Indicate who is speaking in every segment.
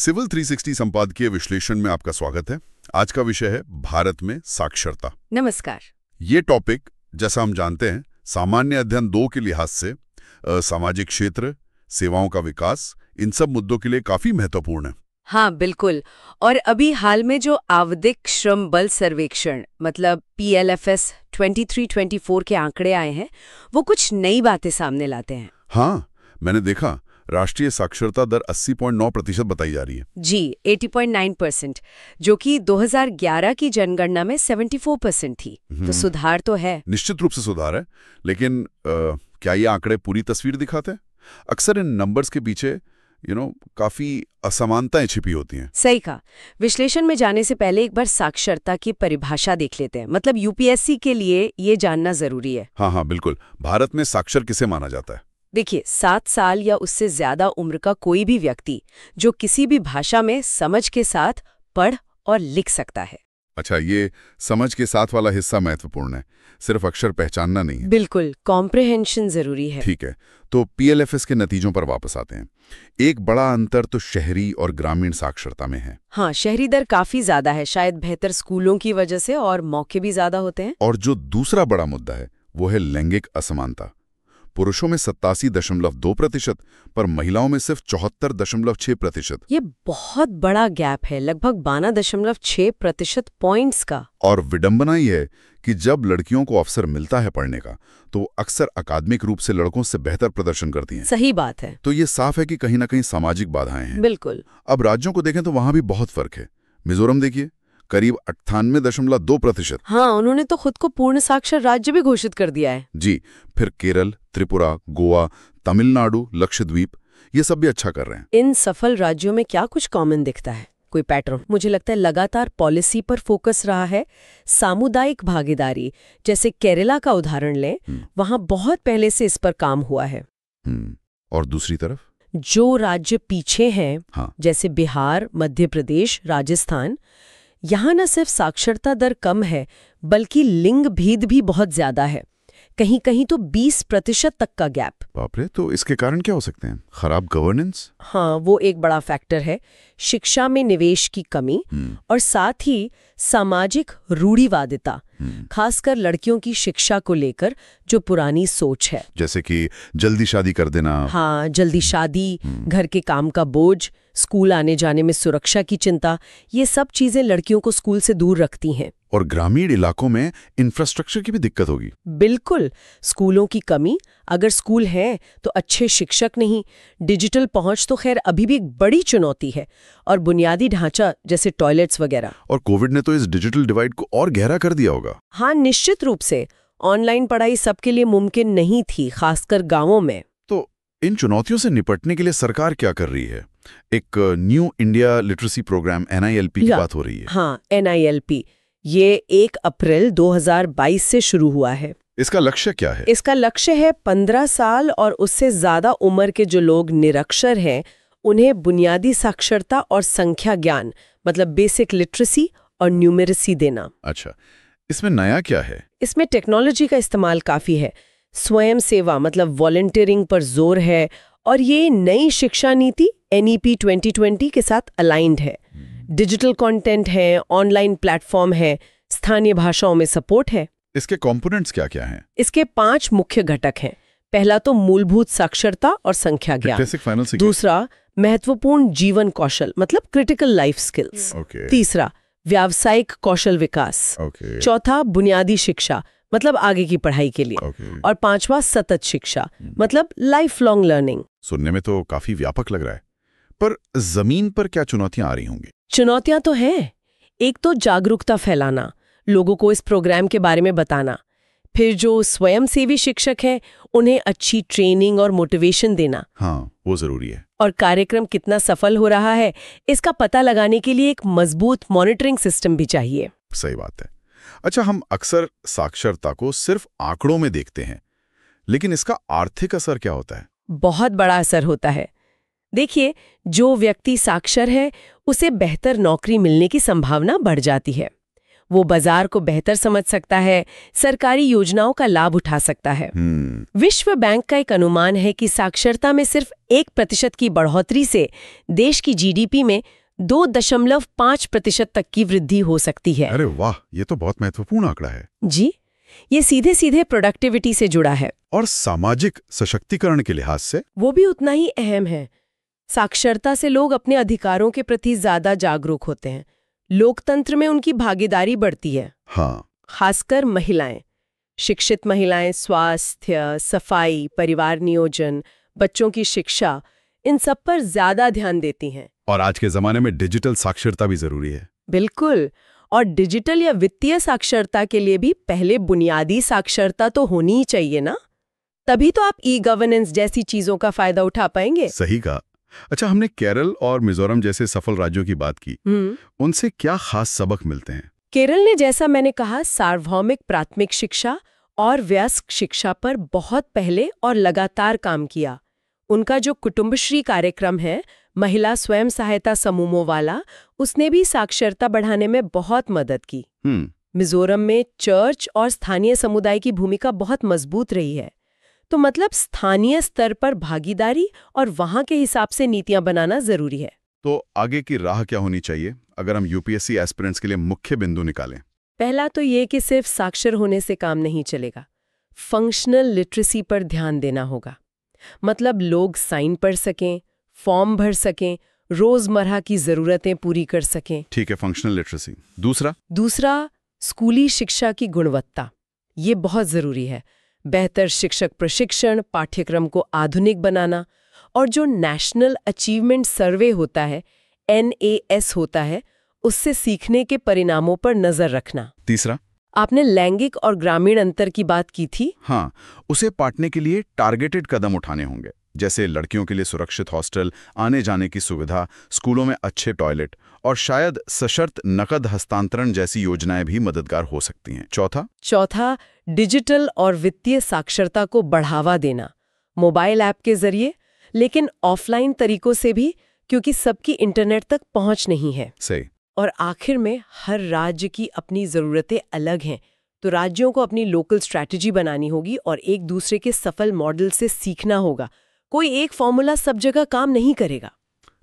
Speaker 1: Civil 360 संपादकीय विश्लेषण में आपका स्वागत है। आज का विषय है भारत में साक्षरता।
Speaker 2: नमस्कार।
Speaker 1: ये टॉपिक, जैसा हम जानते हैं, सामान्य अध्ययन 2 के लिहाज से सामाजिक क्षेत्र, सेवाओं का विकास, इन सब मुद्दों के लिए काफी महत्वपूर्ण है।
Speaker 2: हाँ, बिल्कुल। और अभी हाल में जो आवधिक श्रम बल सर्वेक्षण मतलब PLFS 23-24 के आंकड़े आए हैं, वो कुछ नई बातें सामने लाते हैं।
Speaker 1: हाँ, मैंने देखा राष्ट्रीय साक्षरता दर 80.9% बताई जा रही है।
Speaker 2: जी, 80.9%, जो कि 2011 की जनगणना में 74% थी। तो सुधार तो है।
Speaker 1: निश्चित रूप से सुधार है, लेकिन क्या ये आंकड़े पूरी तस्वीर दिखाते हैं? अक्सर इन नंबर्स के पीछे काफी असमानताएं छिपी होती हैं।
Speaker 2: सही कहा। विश्लेषण में जाने से पहले एक बार साक्षरता की परिभाषा देख लेते हैं। मतलब UPSC के लिए ये जानना जरूरी है।
Speaker 1: हाँ, बिल्कुल। भारत में साक्षर किसे माना जाता है?
Speaker 2: देखिए, 7 साल या उससे ज्यादा उम्र का कोई भी व्यक्ति जो किसी भी भाषा में समझ के साथ पढ़ और लिख सकता है।
Speaker 1: अच्छा, ये समझ के साथ वाला हिस्सा महत्वपूर्ण है, सिर्फ अक्षर पहचानना नहीं है।
Speaker 2: बिल्कुल, कॉम्प्रिहेंशन जरूरी है।
Speaker 1: ठीक है, तो PLFS के नतीजों पर वापस आते हैं। एक बड़ा अंतर तो शहरी और ग्रामीण साक्षरता में है।
Speaker 2: हाँ, शहरी दर काफी ज्यादा है, शायद बेहतर स्कूलों की वजह से, और मौके भी ज्यादा होते हैं।
Speaker 1: और जो दूसरा बड़ा मुद्दा है वो है लैंगिक असमानता। पुरुषों में 87.2% पर महिलाओं में सिर्फ 74.6%।
Speaker 2: ये बहुत बड़ा गैप है, लगभग 12.6% पॉइंट्स का।
Speaker 1: और विडंबना ही है कि जब लड़कियों को अवसर मिलता है पढ़ने का, तो वो अक्सर अकादमिक रूप से लड़कों से बेहतर प्रदर्शन करती हैं।
Speaker 2: सही बात है।
Speaker 1: तो ये साफ है कि कहीं ना कहीं सामाजिक बाधाएं हैं।
Speaker 2: बिल्कुल।
Speaker 1: अब राज्यों को देखें तो वहां भी बहुत फर्क है। मिजोरम देखिए, करीब 98.2%।
Speaker 2: हाँ, उन्होंने तो खुद को पूर्ण साक्षर राज्य भी घोषित कर दिया है।
Speaker 1: जी, फिर केरल, त्रिपुरा, गोवा, तमिलनाडु, लक्षद्वीप, ये सब भी अच्छा कर रहे हैं।
Speaker 2: इन सफल राज्यों में क्या कुछ कॉमन दिखता है? कोई पैटर्न? मुझे लगता है लगातार पॉलिसी पर फोकस रहा है। सामुदायिक भागीदारी, जैसे केरला का उदाहरण लें, वहां बहुत पहले से इस पर काम हुआ है।
Speaker 1: और दूसरी तरफ
Speaker 2: जो राज्य पीछे हैं,
Speaker 1: हाँ,
Speaker 2: जैसे बिहार, मध्य प्रदेश, राजस्थान, यहाँ न सिर्फ साक्षरता दर कम है, बल्कि लिंग भेद भी बहुत ज्यादा है। कहीं कहीं तो 20% तक का गैप।
Speaker 1: बाप रे, तो इसके कारण क्या हो सकते हैं? खराब गवर्नेंस?
Speaker 2: हाँ, वो एक बड़ा फैक्टर है। शिक्षा में निवेश की कमी और साथ ही सामाजिक रूढ़िवादिता, खासकर लड़कियों की शिक्षा को लेकर जो पुरानी सोच है,
Speaker 1: जैसे कि जल्दी शादी कर देना।
Speaker 2: हाँ, जल्दी शादी, घर के काम का बोझ, स्कूल आने जाने में सुरक्षा की चिंता, ये सब चीजें लड़कियों को स्कूल से दूर रखती हैं।
Speaker 1: और ग्रामीण इलाकों में इंफ्रास्ट्रक्चर की भी दिक्कत होगी।
Speaker 2: बिल्कुल, स्कूलों की कमी, अगर स्कूल हैं तो अच्छे शिक्षक नहीं। डिजिटल पहुंच तो खैर अभी भी एक बड़ी चुनौती है, और बुनियादी ढांचा जैसे टॉयलेट्स वगैरह।
Speaker 1: और कोविड ने तो इस डिजिटल डिवाइड को और गहरा कर दिया होगा।
Speaker 2: हाँ, निश्चित रूप से। ऑनलाइन पढ़ाई सबके लिए मुमकिन नहीं थी, खासकर गांवों में।
Speaker 1: तो इन चुनौतियों से निपटने के लिए सरकार क्या कर रही है? एक new India literacy programme NILP की बात हो रही है।
Speaker 2: हाँ, NILP, ये 1 अप्रैल 2022 से शुरू हुआ है।
Speaker 1: इसका लक्ष्य क्या है?
Speaker 2: इसका लक्ष्य है 15 साल और उससे ज्यादा उम्र के जो लोग निरक्षर हैं, उन्हें बुनियादी साक्षरता और संख्या ज्ञान, मतलब बेसिक लिटरेसी और न्यूमेरेसी देना।
Speaker 1: अच्छा, इसमें नया क्या है?
Speaker 2: इसमें टेक्नोलॉजी का इस्तेमाल काफी है। स्वयं सेवा मतलब वॉलंटियरिंग पर जोर है, और ये नई शिक्षा नीति NEP 2020 के साथ अलाइंड है। डिजिटल कंटेंट है, ऑनलाइन प्लेटफॉर्म है, स्थानीय भाषाओं में सपोर्ट है।
Speaker 1: इसके कंपोनेंट्स क्या क्या हैं?
Speaker 2: इसके 5 मुख्य घटक हैं। पहला तो मूलभूत साक्षरता और संख्या ज्ञान। दूसरा, महत्वपूर्ण जीवन कौशल मतलब क्रिटिकल लाइफ स्किल्स। तीसरा, व्यावसायिक कौशल विकास। चौथा, बुनियादी शिक्षा मतलब आगे की पढ़ाई के लिए। और 5वां, सतत शिक्षा मतलब लाइफ लॉन्ग लर्निंग।
Speaker 1: सुनने में तो काफी व्यापक लग रहा है, पर जमीन पर क्या चुनौतियां आ रही होंगी?
Speaker 2: चुनौतियां तो हैं। एक तो जागरूकता फैलाना, लोगों को इस प्रोग्राम के बारे में बताना। फिर जो स्वयंसेवी शिक्षक हैं, उन्हें अच्छी ट्रेनिंग और मोटिवेशन देना।
Speaker 1: हाँ, वो जरूरी है।
Speaker 2: और कार्यक्रम कितना सफल हो रहा है, इसका पता लगाने के लिए एक मजबूत मॉनिटरिंग सिस्टम भी चाहिए।
Speaker 1: सही बात है। अच्छा, हम अक्सर साक्षरता को सिर्फ आंकड़ों में देखते हैं, लेकिन इसका आर्थिक असर क्या होता है?
Speaker 2: बहुत बड़ा असर होता है। देखिए, जो व्यक्ति साक्षर है, उसे बेहतर नौकरी मिलने की संभावना बढ़ जाती है। वो बाजार को बेहतर समझ सकता है, सरकारी योजनाओं का लाभ उठा सकता है। विश्व बैंक का एक अनुमान है कि साक्षरता में सिर्फ 1% की बढ़ोतरी से देश की जीडीपी में 2.5% तक की वृद्धि हो सकती है।
Speaker 1: अरे वाह, ये तो बहुत महत्वपूर्ण आंकड़ा है।
Speaker 2: जी, ये सीधे सीधे प्रोडक्टिविटी से जुड़ा है।
Speaker 1: और सामाजिक सशक्तिकरण के लिहाज से
Speaker 2: वो भी उतना ही अहम है। साक्षरता से लोग अपने अधिकारों के प्रति ज्यादा जागरूक होते हैं, लोकतंत्र में उनकी भागीदारी बढ़ती है।
Speaker 1: हाँ,
Speaker 2: खासकर महिलाएं। शिक्षित महिलाएं स्वास्थ्य, सफाई, परिवार नियोजन, बच्चों की शिक्षा, इन सब पर ज्यादा ध्यान देती हैं।
Speaker 1: और आज के जमाने में डिजिटल साक्षरता भी जरूरी है।
Speaker 2: बिल्कुल। और डिजिटल या वित्तीय साक्षरता के लिए भी पहले बुनियादी साक्षरता तो होनी ही चाहिए ना, तभी तो आप ई-गवर्नेंस जैसी चीजों का फायदा उठा पाएंगे।
Speaker 1: सही कहा। अच्छा, हमने केरल और मिजोरम जैसे सफल राज्यों की बात की, उनसे क्या खास सबक मिलते हैं?
Speaker 2: केरल ने, जैसा मैंने कहा, सार्वभौमिक प्राथमिक शिक्षा और वयस्क शिक्षा पर बहुत पहले और लगातार काम किया। उनका जो कुटुंबश्री कार्यक्रम है, महिला स्वयं सहायता समूहों वाला, उसने भी साक्षरता बढ़ाने में बहुत मदद की। मिजोरम में चर्च और स्थानीय समुदाय की भूमिका बहुत मजबूत रही है। तो मतलब स्थानीय स्तर पर भागीदारी और वहां के हिसाब से नीतियां बनाना जरूरी है।
Speaker 1: तो आगे की राह क्या होनी चाहिए अगर हम यूपीएससी एस्पिरेंट्स के लिए मुख्य बिंदु निकालें?
Speaker 2: पहला तो ये कि सिर्फ साक्षर होने से काम नहीं चलेगा, फंक्शनल लिटरेसी पर ध्यान देना होगा। मतलब लोग साइन पढ़ सकें, फॉर्म भर सकें, रोजमर्रा की जरूरतें पूरी कर सकें।
Speaker 1: ठीक है, फंक्शनल लिटरेसी। दूसरा
Speaker 2: स्कूली शिक्षा की गुणवत्ता। ये बहुत जरूरी है। बेहतर शिक्षक प्रशिक्षण, पाठ्यक्रम को आधुनिक बनाना, और जो नेशनल अचीवमेंट सर्वे होता है, NAS होता है, उससे सीखने के परिणामों पर नजर रखना।
Speaker 1: तीसरा,
Speaker 2: आपने लैंगिक और ग्रामीण अंतर की बात की थी।
Speaker 1: हाँ, उसे पाटने के लिए टारगेटेड कदम उठाने होंगे, जैसे लड़कियों के लिए सुरक्षित हॉस्टल, आने जाने की सुविधा, स्कूलों में अच्छे टॉयलेट, और शायद सशर्त नकद हस्तांतरण जैसी योजनाएं भी मददगार हो सकती हैं।
Speaker 2: चौथा, डिजिटल और वित्तीय साक्षरता को बढ़ावा देना, मोबाइल ऐप के जरिए, लेकिन ऑफलाइन तरीकों से भी, क्योंकि सबकी इंटरनेट तक पहुंच नहीं है।
Speaker 1: सही।
Speaker 2: और आखिर में, हर राज्य की अपनी ज़रूरतें अलग हैं, तो राज्यों को अपनी लोकल स्ट्रैटेजी बनानी होगी और एक दूसरे के सफल मॉडल से सीखना होगा। कोई एक फॉर्मूला सब जगह काम नहीं करेगा।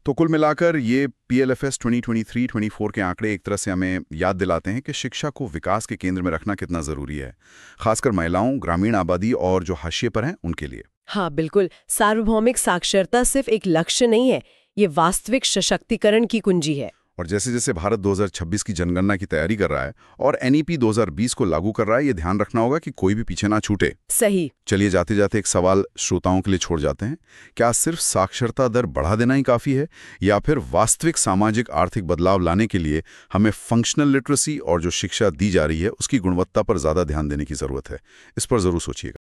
Speaker 1: तो कुल मिलाकर ये PLFS 2023-24 के आंकड़े एक तरह से हमें याद दिलाते हैं कि शिक्षा को विकास के केंद्र में रखना कितना ज़रूरी है, खासकर महिलाओं, ग्रामीण आबादी और जो हाशिए पर हैं उनके लिए।
Speaker 2: हाँ बिल्कुल, सार्वभौमिक साक्षरता सिर्फ एक लक्ष्य नहीं है, ये वास्तविक सशक्तिकरण की कुंजी है।
Speaker 1: और जैसे जैसे भारत 2026 की जनगणना की तैयारी कर रहा है और NEP 2020 को लागू कर रहा है, ये ध्यान रखना होगा कि कोई भी पीछे ना छूटे।
Speaker 2: सही।
Speaker 1: चलिए जाते जाते एक सवाल श्रोताओं के लिए छोड़ जाते हैं। क्या सिर्फ साक्षरता दर बढ़ा देना ही काफ़ी है, या फिर वास्तविक सामाजिक आर्थिक बदलाव लाने के लिए हमें फंक्शनल लिटरेसी और जो शिक्षा दी जा रही है उसकी गुणवत्ता पर ज़्यादा ध्यान देने की ज़रूरत है? इस पर ज़रूर सोचिएगा।